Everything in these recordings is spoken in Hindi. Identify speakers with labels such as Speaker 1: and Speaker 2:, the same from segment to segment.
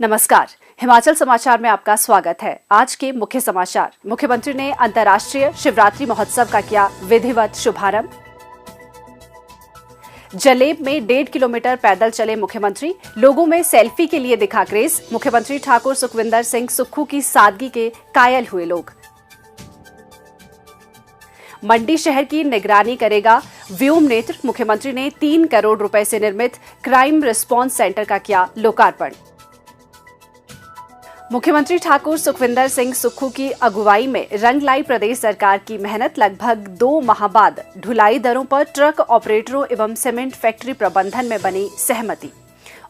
Speaker 1: नमस्कार, हिमाचल समाचार में आपका स्वागत है। आज के मुख्य समाचार। मुख्यमंत्री ने अंतर्राष्ट्रीय शिवरात्रि महोत्सव का किया विधिवत शुभारंभ। जलेब में 1.5 किलोमीटर पैदल चले मुख्यमंत्री, लोगों में सेल्फी के लिए दिखा क्रेज। मुख्यमंत्री ठाकुर सुखविंदर सिंह सुक्खू की सादगी के कायल हुए लोग। मंडी शहर की निगरानी करेगा व्योम नेत्र। मुख्यमंत्री ने 3 करोड़ रुपए से निर्मित क्राइम रिस्पांस सेंटर का किया लोकार्पण। मुख्यमंत्री ठाकुर सुखविंदर सिंह सुक्खू की अगुवाई में रंग लाई प्रदेश सरकार की मेहनत। लगभग 2 माह बाद ढुलाई दरों पर ट्रक ऑपरेटरों एवं सीमेंट फैक्ट्री प्रबंधन में बनी सहमति।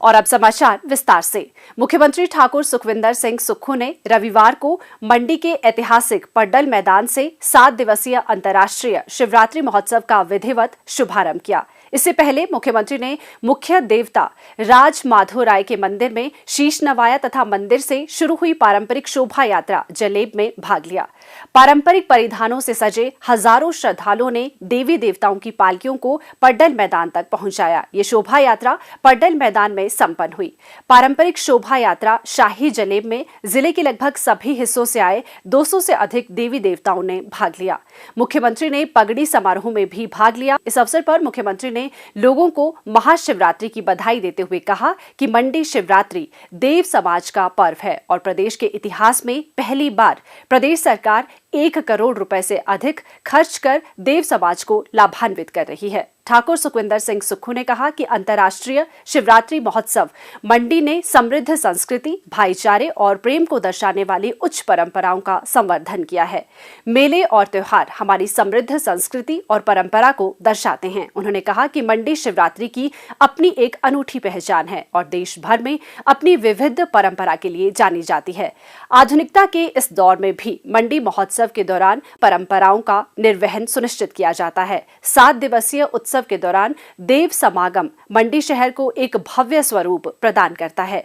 Speaker 1: और अब समाचार विस्तार से। मुख्यमंत्री ठाकुर सुखविंदर सिंह सुक्खू ने रविवार को मंडी के ऐतिहासिक पड्डल मैदान से 7 दिवसीय अंतर्राष्ट्रीय शिवरात्रि महोत्सव का विधिवत शुभारंभ किया। इससे पहले मुख्यमंत्री ने मुख्य देवता राज माधो राय के मंदिर में शीश नवाया तथा मंदिर से शुरू हुई पारंपरिक शोभा यात्रा जलेब में भाग लिया। पारंपरिक परिधानों से सजे हजारों श्रद्धालुओं ने देवी देवताओं की पालकियों को पड्डल मैदान तक पहुंचाया। ये शोभा यात्रा पड्डल मैदान में संपन्न हुई। पारंपरिक शोभा यात्रा शाही जलेब में जिले के लगभग सभी हिस्सों से आए 200 से अधिक देवी देवताओं ने भाग लिया। मुख्यमंत्री ने पगड़ी समारोह में भी भाग लिया। इस अवसर पर मुख्यमंत्री ने लोगों को महाशिवरात्रि की बधाई देते हुए कहा कि मंडी शिवरात्रि देव समाज का पर्व है और प्रदेश के इतिहास में पहली बार प्रदेश सरकार 1 करोड़ रुपए से अधिक खर्च कर देव समाज को लाभान्वित कर रही है। ठाकुर सुखविंदर सिंह सुक्खू ने कहा कि अंतर्राष्ट्रीय शिवरात्रि महोत्सव मंडी ने समृद्ध संस्कृति, भाईचारे और प्रेम को दर्शाने वाली उच्च परंपराओं का संवर्धन किया है। मेले और त्योहार हमारी समृद्ध संस्कृति और परंपरा को दर्शाते हैं। उन्होंने कहा कि मंडी शिवरात्रि की अपनी एक अनूठी पहचान है और देश भर में अपनी विविध परंपरा के लिए जानी जाती है। आधुनिकता के इस दौर में भी मंडी महोत्सव के दौरान परंपराओं का निर्वहन सुनिश्चित किया जाता है। 7 दिवसीय उत्सव के दौरान देव समागम मंडी शहर को एक भव्य स्वरूप प्रदान करता है।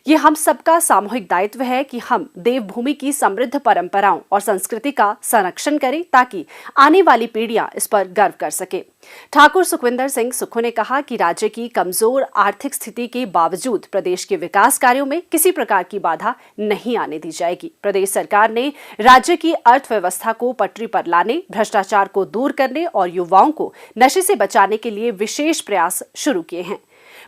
Speaker 1: ये हम सबका सामूहिक दायित्व है कि हम देवभूमि की समृद्ध परंपराओं और संस्कृति का संरक्षण करें ताकि आने वाली पीढ़ियां इस पर गर्व कर सके। ठाकुर सुखविंदर सिंह सुक्खू ने कहा कि राज्य की कमजोर आर्थिक स्थिति के बावजूद प्रदेश के विकास कार्यों में किसी प्रकार की बाधा नहीं आने दी जाएगी। प्रदेश सरकार ने राज्य की अर्थव्यवस्था को पटरी पर लाने, भ्रष्टाचार को दूर करने और युवाओं को नशे से बचाने के लिए विशेष प्रयास शुरू किए हैं।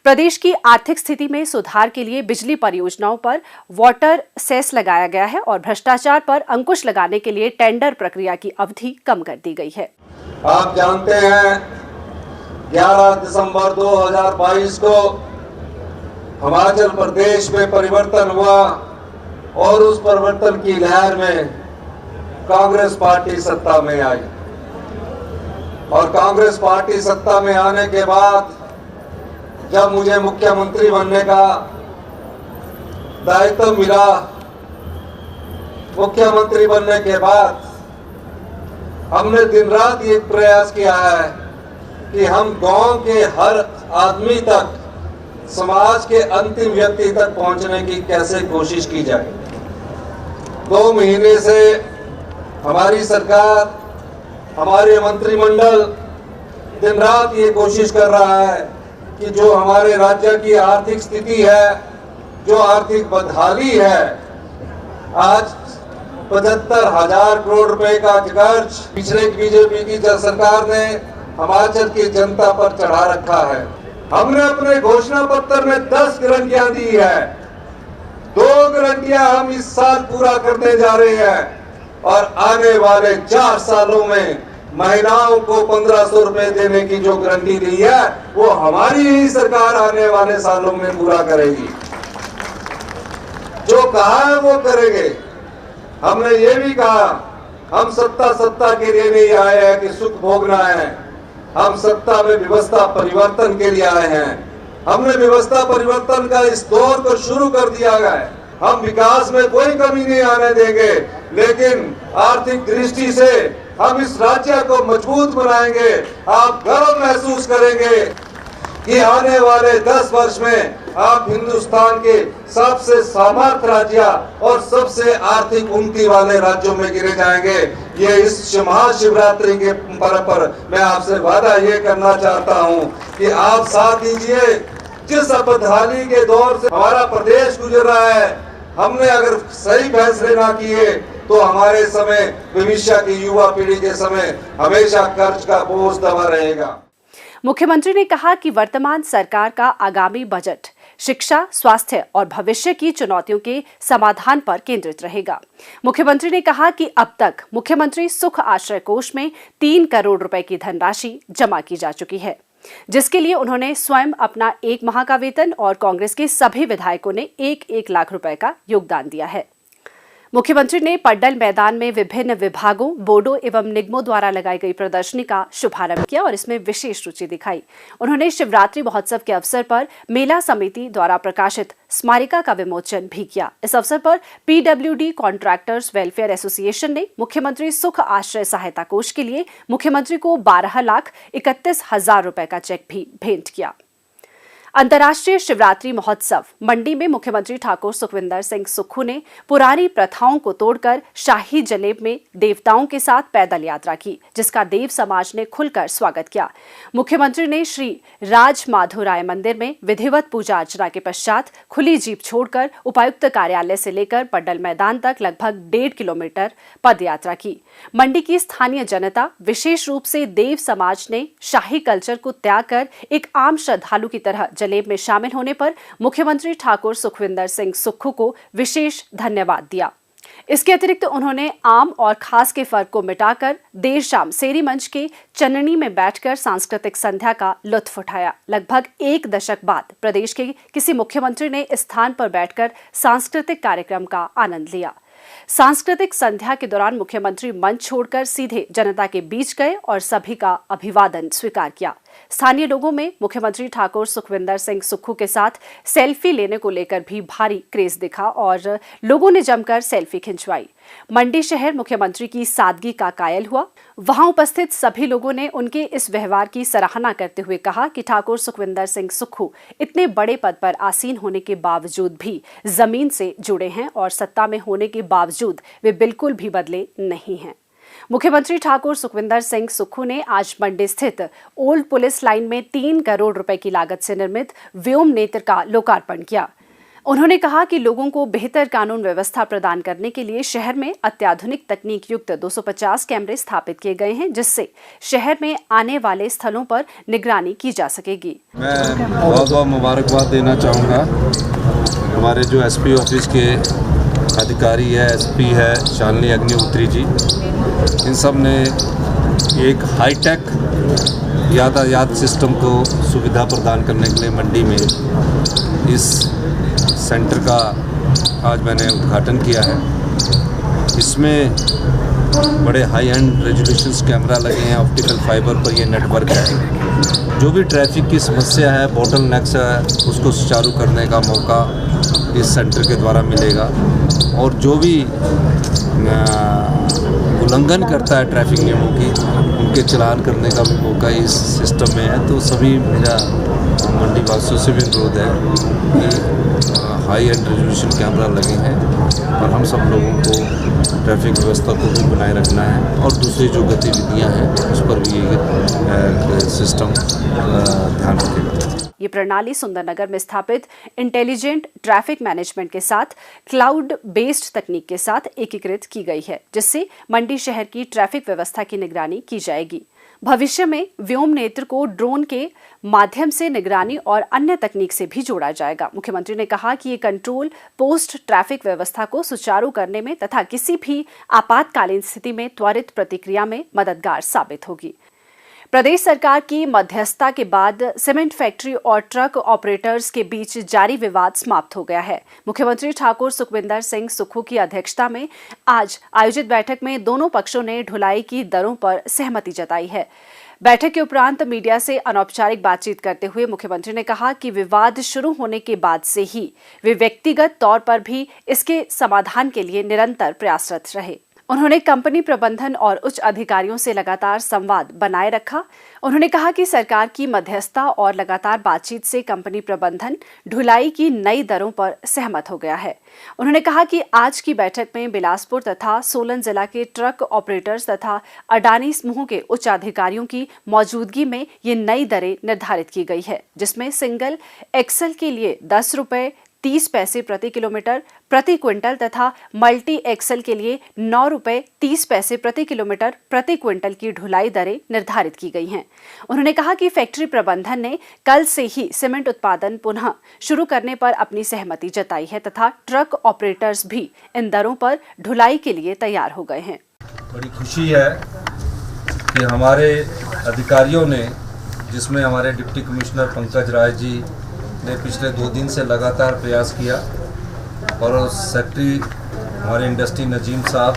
Speaker 1: प्रदेश की आर्थिक स्थिति में सुधार के लिए बिजली परियोजनाओं पर वाटर सेस लगाया गया है और भ्रष्टाचार पर अंकुश लगाने के लिए टेंडर प्रक्रिया की अवधि कम कर दी गई है।
Speaker 2: आप जानते हैं 11 दिसंबर 2022 को हिमाचल प्रदेश में परिवर्तन हुआ और उस परिवर्तन की लहर में कांग्रेस पार्टी सत्ता में आई और कांग्रेस पार्टी सत्ता में आने के बाद जब मुझे मुख्यमंत्री बनने का दायित्व मिला, मुख्यमंत्री बनने के बाद हमने दिन रात ये प्रयास किया है कि हम गांव के हर आदमी तक, समाज के अंतिम व्यक्ति तक पहुंचने की कैसे कोशिश की जाए। 2 महीने से हमारी सरकार, हमारे मंत्रिमंडल दिन रात ये कोशिश कर रहा है कि जो हमारे राज्य की आर्थिक स्थिति है, जो आर्थिक बदहाली है, आज 75,000 करोड़ रुपए का खर्च पिछले बीजेपी की सरकार ने हिमाचल की जनता पर चढ़ा रखा है। हमने अपने घोषणा पत्र में 10 गारंटियां दी है। 2 गारंटियां हम इस साल पूरा करने जा रहे हैं और आने वाले 4 सालों में महिलाओं को 1500 रुपए देने की जो गारंटी दी है वो हमारी ही सरकार आने वाले सालों में पूरा करेगी। जो कहा है वो करेंगे। हमने ये भी कहा हम सत्ता के लिए नहीं आए हैं कि सुख भोगना है, हम सत्ता में व्यवस्था परिवर्तन के लिए आए हैं। हमने व्यवस्था परिवर्तन का इस दौर को शुरू कर दिया है। हम विकास में कोई कमी नहीं आने देंगे, लेकिन आर्थिक दृष्टि से हम इस राज्य को मजबूत बनाएंगे। आप गर्व महसूस करेंगे कि आने वाले 10 वर्ष में आप हिंदुस्तान के सबसे समर्थ राज्य और सबसे आर्थिक उन्नति वाले राज्यों में गिने जाएंगे। ये इस महाशिवरात्रि के पर्व पर मैं आपसे वादा ये करना चाहता हूं कि आप साथ दीजिए। जिस बदहाली के दौर से हमारा प्रदेश गुजर रहा है, हमने अगर सही फैसले ना किए तो हमारे समय, भविष्य की युवा पीढ़ी के समय हमेशा कर्ज का बोझ दबा रहेगा।
Speaker 1: मुख्यमंत्री ने कहा कि वर्तमान सरकार का आगामी बजट शिक्षा, स्वास्थ्य और भविष्य की चुनौतियों के समाधान पर केंद्रित रहेगा। मुख्यमंत्री ने कहा कि अब तक मुख्यमंत्री सुख आश्रय कोष में 3 करोड़ रुपए की धनराशि जमा की जा चुकी है, जिसके लिए उन्होंने स्वयं अपना 1 माह का वेतन और कांग्रेस के सभी विधायकों ने 1-1 लाख रुपए का योगदान दिया है। मुख्यमंत्री ने पड्डल मैदान में विभिन्न विभागों, बोर्डों एवं निगमों द्वारा लगाई गई प्रदर्शनी का शुभारंभ किया और इसमें विशेष रुचि दिखाई। उन्होंने शिवरात्रि महोत्सव के अवसर पर मेला समिति द्वारा प्रकाशित स्मारिका का विमोचन भी किया। इस अवसर पर PWD कॉन्ट्रैक्टर्स वेलफेयर एसोसिएशन ने मुख्यमंत्री सुख आश्रय सहायता कोष के लिए मुख्यमंत्री को 12,31,000 रुपए का चेक भी भेंट किया। अंतर्राष्ट्रीय शिवरात्रि महोत्सव मंडी में मुख्यमंत्री ठाकुर सुखविंदर सिंह सुक्खू ने पुरानी प्रथाओं को तोड़कर शाही जलेब में देवताओं के साथ पैदल यात्रा की, जिसका देव समाज ने खुलकर स्वागत किया। मुख्यमंत्री ने श्री राज माधोराय मंदिर में विधिवत पूजा अर्चना के पश्चात खुली जीप छोड़कर उपायुक्त कार्यालय से लेकर पड्डल मैदान तक लगभग 1.5 किलोमीटर पद यात्रा की। मंडी की स्थानीय जनता, विशेष रूप से देव समाज ने शाही कल्चर को त्याग कर एक आम श्रद्धालु की तरह जलेब में शामिल होने पर मुख्यमंत्री ठाकुर सुखविंदर सिंह सुक्खू को विशेष धन्यवाद दिया। इसके अतिरिक्त उन्होंने आम और खास के फर्क को मिटाकर देर शाम सेरी मंच के चननी में बैठकर सांस्कृतिक संध्या का लुत्फ उठाया। लगभग 1 दशक बाद प्रदेश के किसी मुख्यमंत्री ने इस स्थान पर बैठकर सांस्कृतिक कार्यक्रम का आनंद लिया। सांस्कृतिक संध्या के दौरान मुख्यमंत्री मंच छोड़कर सीधे जनता के बीच गए और सभी का अभिवादन स्वीकार किया। स्थानीय लोगों में मुख्यमंत्री ठाकुर सुखविंदर सिंह सुक्खू के साथ सेल्फी लेने को लेकर भी भारी क्रेज दिखा और लोगों ने जमकर सेल्फी खिंचवाई। मंडी शहर मुख्यमंत्री की सादगी का कायल हुआ। वहां उपस्थित सभी लोगों ने उनके इस व्यवहार की सराहना करते हुए कहा कि ठाकुर सुखविंदर सिंह सुक्खू इतने बड़े पद पर आसीन होने के बावजूद भी जमीन से जुड़े हैं और सत्ता में होने के बावजूद वे बिल्कुल भी बदले नहीं हैं। मुख्यमंत्री ठाकुर सुखविंदर सिंह सुक्खू ने आज मंडी स्थित ओल्ड पुलिस लाइन में 3 करोड़ रुपए की लागत से निर्मित व्योम नेत्र का लोकार्पण किया। उन्होंने कहा कि लोगों को बेहतर कानून व्यवस्था प्रदान करने के लिए शहर में अत्याधुनिक तकनीक युक्त 250 कैमरे स्थापित किए गए हैं, जिससे शहर में आने वाले स्थलों पर निगरानी की जा सकेगी।
Speaker 3: मैं बहुत बहुत मुबारकबाद देना चाहूँगा हमारे जो SP ऑफिस के अधिकारी है, SP है शालिनी अग्निहोत्री जी, इन सब ने एक हाईटेक यातायात सिस्टम को सुविधा प्रदान करने के लिए मंडी में इस सेंटर का आज मैंने उद्घाटन किया है। इसमें बड़े हाई एंड रेजोल्यूशंस कैमरा लगे हैं, ऑप्टिकल फाइबर पर ये नेटवर्क है। जो भी ट्रैफिक की समस्या है, बोटल नेक्स है, उसको सुचारू करने का मौका इस सेंटर के द्वारा मिलेगा और जो भी उल्लंघन करता है ट्रैफिक नियमों की, उनके चालान करने का भी मौका इस सिस्टम में है। तो सभी मेरा मंडी वासियों से भी अनुरोध है कि हाई एंड रेजोल्यूशन कैमरा लगे हैं और हम सब लोगों को ट्रैफिक व्यवस्था को भी बनाए रखना है और दूसरी जो गतिविधियां हैं उस पर भी ये सिस्टम ध्यान रखेगा।
Speaker 1: ये प्रणाली सुंदरनगर में स्थापित इंटेलिजेंट ट्रैफिक मैनेजमेंट के साथ क्लाउड बेस्ड तकनीक के साथ एकीकृत की गई है, जिससे मंडी शहर की ट्रैफिक व्यवस्था की निगरानी की जाएगी। भविष्य में व्योम नेत्र को ड्रोन के माध्यम से निगरानी और अन्य तकनीक से भी जोड़ा जाएगा। मुख्यमंत्री ने कहा कि ये कंट्रोल पोस्ट ट्रैफिक व्यवस्था को सुचारू करने में तथा किसी भी आपातकालीन स्थिति में त्वरित प्रतिक्रिया में मददगार साबित होगी। प्रदेश सरकार की मध्यस्थता के बाद सीमेंट फैक्ट्री और ट्रक ऑपरेटर्स के बीच जारी विवाद समाप्त हो गया है। मुख्यमंत्री ठाकुर सुखविंदर सिंह सुक्खू की अध्यक्षता में आज आयोजित बैठक में दोनों पक्षों ने ढुलाई की दरों पर सहमति जताई है। बैठक के उपरांत मीडिया से अनौपचारिक बातचीत करते हुए मुख्यमंत्री ने कहा कि विवाद शुरू होने के बाद से ही वे व्यक्तिगत तौर पर भी इसके समाधान के लिए निरंतर प्रयासरत रहे। उन्होंने कंपनी प्रबंधन और उच्च अधिकारियों से लगातार संवाद बनाए रखा। उन्होंने कहा कि सरकार की मध्यस्थता और लगातार बातचीत से कंपनी प्रबंधन ढुलाई की नई दरों पर सहमत हो गया है। उन्होंने कहा कि आज की बैठक में बिलासपुर तथा सोलन जिला के ट्रक ऑपरेटर्स तथा अडानी समूह के उच्च अधिकारियों की मौजूदगी में ये नई दरें निर्धारित की गई है, जिसमें सिंगल एक्सल के लिए 10 रुपये 30 पैसे प्रति किलोमीटर प्रति क्विंटल तथा मल्टी एक्सल के लिए 9 रुपये 30 पैसे प्रति किलोमीटर प्रति क्विंटल की ढुलाई दरें निर्धारित की गई हैं। उन्होंने कहा कि फैक्ट्री प्रबंधन ने कल से ही सीमेंट उत्पादन पुनः शुरू करने पर अपनी सहमति जताई है तथा ट्रक ऑपरेटर्स भी इन दरों पर ढुलाई के लिए तैयार हो गए हैं।
Speaker 3: बड़ी खुशी है कि हमारे अधिकारियों ने, जिसमें हमारे डिप्टी कमिश्नर पंकज राय जी ने पिछले 2 दिन से लगातार प्रयास किया और सेक्रेटरी हमारे इंडस्ट्री नजीम साहब,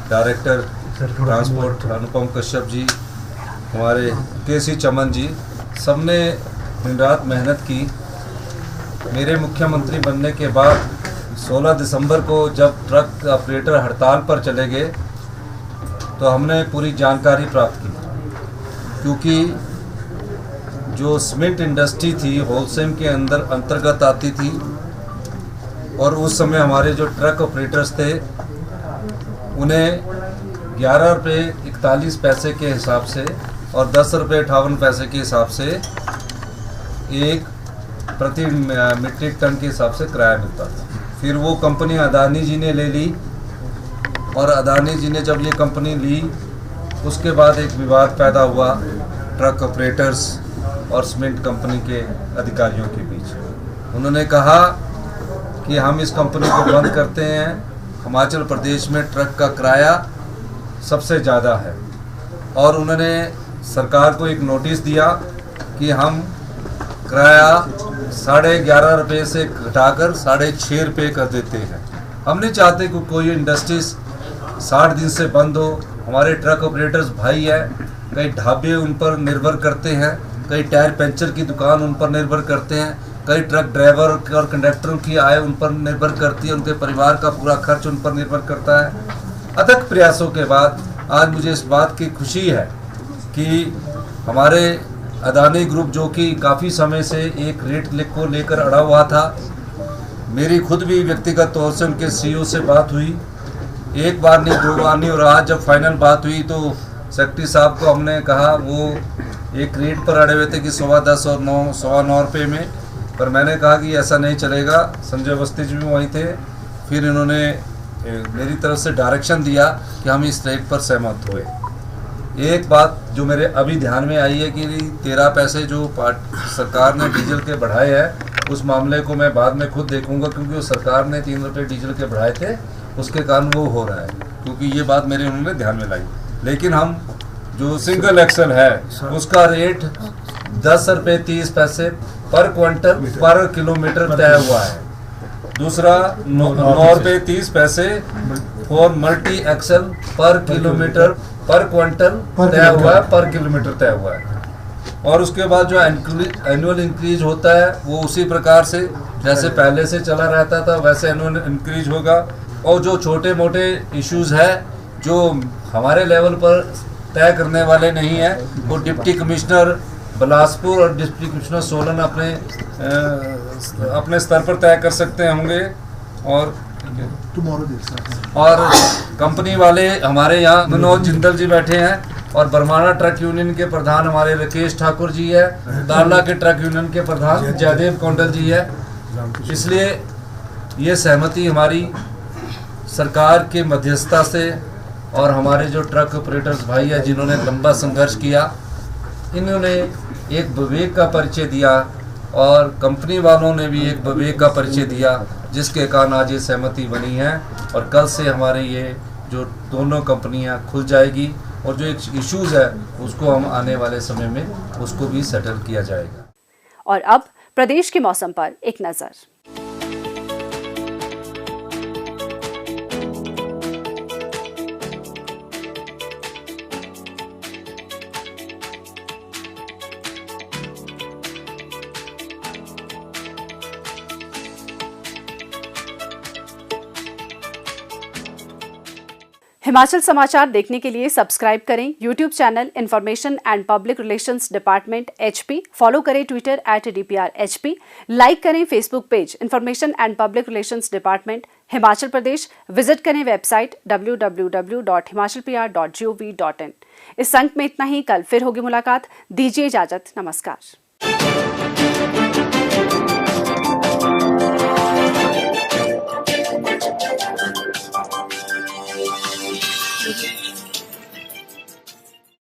Speaker 3: डायरेक्टर ट्रांसपोर्ट अनुपम कश्यप जी, हमारे केसी चमन जी, सबने दिन रात मेहनत की। मेरे मुख्यमंत्री बनने के बाद 16 दिसंबर को जब ट्रक ऑपरेटर हड़ताल पर चले गए तो हमने पूरी जानकारी प्राप्त की, क्योंकि जो सीमेंट इंडस्ट्री थी होलसेल के अंतर्गत आती थी और उस समय हमारे जो ट्रक ऑपरेटर्स थे उन्हें 11 रुपये 41 पैसे के हिसाब से और 10 रुपये 58 पैसे के हिसाब से एक प्रति मीट्रिक टन के हिसाब से किराया मिलता था। फिर वो कंपनी अडानी जी ने ले ली और अडानी जी ने जब ये कंपनी ली उसके बाद एक विवाद पैदा हुआ ट्रक ऑपरेटर्स और सीमेंट कंपनी के अधिकारियों के बीच। उन्होंने कहा कि हम इस कंपनी को बंद करते हैं। हिमाचल प्रदेश में ट्रक का किराया सबसे ज़्यादा है और उन्होंने सरकार को एक नोटिस दिया कि हम किराया 11.5 रुपये से घटाकर 6.5 रुपये कर देते हैं। हम नहीं चाहते कि कोई इंडस्ट्रीज 60 दिन से बंद हो। हमारे ट्रक ऑपरेटर्स भाई है, कई ढाबे उन पर निर्भर करते हैं, कई टायर पंचर की दुकान उन पर निर्भर करते हैं, कई ट्रक ड्राइवर और कंडक्टरों की आय उन पर निर्भर करती है, उनके परिवार का पूरा खर्च उन पर निर्भर करता है। अथक प्रयासों के बाद आज मुझे इस बात की खुशी है कि हमारे अडानी ग्रुप, जो कि काफ़ी समय से एक रेट को लेकर अड़ा हुआ था, मेरी खुद भी व्यक्तिगत तौर से उनके सीईओ से बात हुई, एक बार नहीं 2 बार नहीं, और आज जब फाइनल बात हुई तो सेक्रेटरी साहब को हमने कहा, वो एक रेट पर अड़े हुए थे कि 10.25 और 9.25 रुपये में, पर मैंने कहा कि ऐसा नहीं चलेगा। संजय अवस्थी जी भी वहीं थे। फिर इन्होंने मेरी तरफ से डायरेक्शन दिया कि हम इस रेट पर सहमत हुए। एक बात जो मेरे अभी ध्यान में आई है कि 13 पैसे जो सरकार ने डीजल के बढ़ाए हैं, उस मामले को मैं बाद में खुद देखूंगा, क्योंकि वो सरकार ने 3 रुपये डीजल के बढ़ाए थे, उसके कारण वो हो रहा है, क्योंकि ये बात मेरे उन्होंने ध्यान में लाई। लेकिन हम जो सिंगल एक्सल है उसका रेट 10 रुपये 30 पैसे पर क्विंटल पर किलोमीटर तय हुआ है। दूसरा 9 रुपये 30 पैसे फॉर मल्टी एक्सल पर किलोमीटर पर क्विंटल तय हुआ है, पर किलोमीटर तय हुआ है। और उसके बाद जो एनुअल इंक्रीज होता है वो उसी प्रकार से जैसे पहले से चला रहता था वैसे एनुअल इंक्रीज होगा। और जो छोटे मोटे इश्यूज है जो हमारे लेवल पर तय करने वाले नहीं है, वो डिप्टी कमिश्नर बिलासपुर और डिप्टी कमिश्नर सोलन अपने स्तर पर तय कर सकते होंगे। और कंपनी वाले हमारे यहाँ मनोज जिंदल जी बैठे हैं और बरमाना ट्रक यूनियन के प्रधान हमारे राकेश ठाकुर जी है, दारला के ट्रक यूनियन के प्रधान जयदेव कौंडल जी है। इसलिए ये सहमति हमारी सरकार के मध्यस्थता से और हमारे जो ट्रक ऑपरेटर्स भाई है जिन्होंने लंबा संघर्ष किया, इन्होंने एक विवेक का परिचय दिया और कंपनी वालों ने भी एक विवेक का परिचय दिया, जिसके कारण आज ये सहमति बनी है। और कल से हमारे ये जो दोनों कंपनियां खुल जाएगी और जो एक इश्यूज है उसको हम आने वाले समय में उसको भी सेटल किया जाएगा।
Speaker 1: और अब प्रदेश के मौसम पर एक नजर। हिमाचल समाचार देखने के लिए सब्सक्राइब करें YouTube channel information and public relations department HP, follow करें ट्विटर @DPRHP, लाइक करें Facebook page information and public relations department Himachal Pradesh, visit करें वेबसाइट www.himachalpr.gov.in। इस अंक में इतना ही। कल फिर होगी मुलाकात। दीजिए इजाजत। नमस्कार।